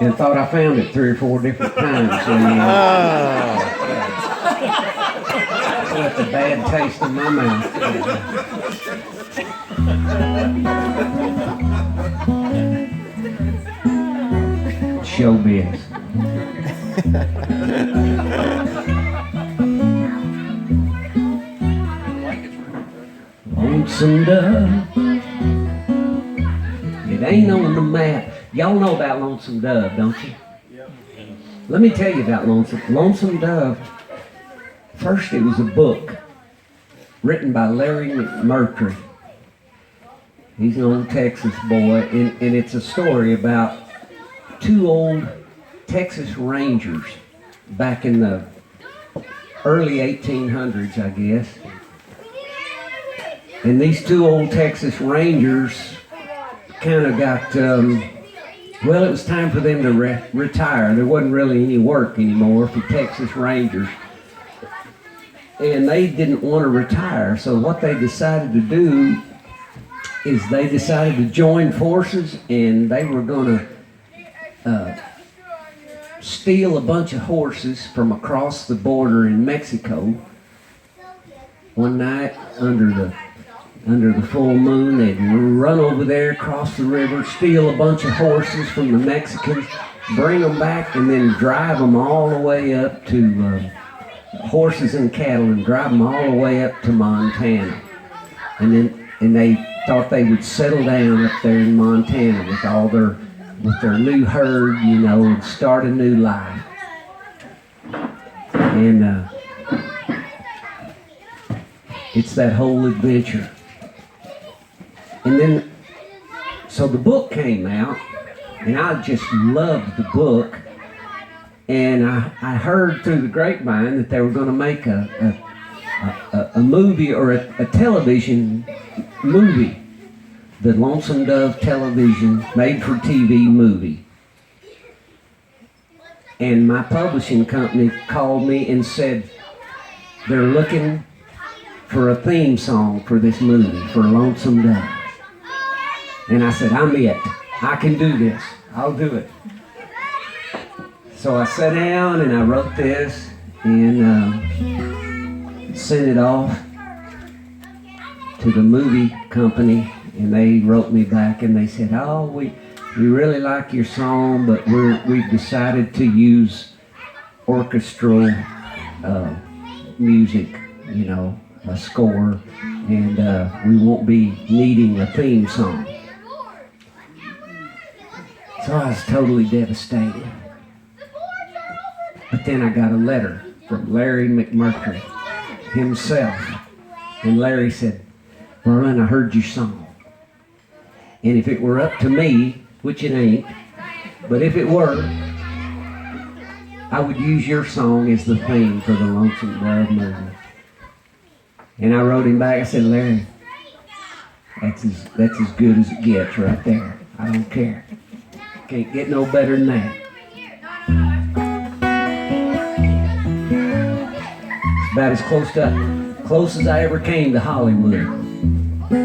and thought I found it 3 or 4 different times. And, left a bad taste in my mouth. Showbiz. Lonesome Dove. It ain't on the map. Y'all know about Lonesome Dove, don't you? Yep. Let me tell you about Lonesome Dove. First, it was a book written by Larry McMurtry. He's an old Texas boy, and it's a story about 2 old Texas Rangers back in the early 1800s, I guess. And these 2 old Texas Rangers kind of got, well, it was time for them to retire. There wasn't really any work anymore for Texas Rangers. And they didn't want to retire, so what they decided to do is they decided to join forces, and they were going to steal a bunch of horses from across the border in Mexico. One night under the full moon, they'd run over there, cross the river, steal a bunch of horses from the Mexicans, bring them back, and then drive them all the way up to horses and cattle, and drive them all the way up to Montana. And they thought they would settle down up there in Montana with their new herd, you know, and start a new life. And it's that whole adventure. And then, so the book came out, and I just loved the book. And I heard through the grapevine that they were going to make a movie, or a television movie, the Lonesome Dove television made-for-TV movie. And my publishing company called me and said they're looking for a theme song for this movie, for Lonesome Dove. And I said, I'm it. I can do this. I'll do it. So I sat down and I wrote this and sent it off to the movie company, and they wrote me back and they said, oh, we really like your song, but we've decided to use orchestral music, you know, a score, and we won't be needing a theme song. So I was totally devastated. But then I got a letter from Larry McMurtry himself. And Larry said, Verlon, I heard your song. And if it were up to me, which it ain't, but if it were, I would use your song as the theme for the Lonesome Dove movie. And I wrote him back, I said, Larry, that's as good as it gets right there. I don't care. Can't get no better than that. About as close as I ever came to Hollywood.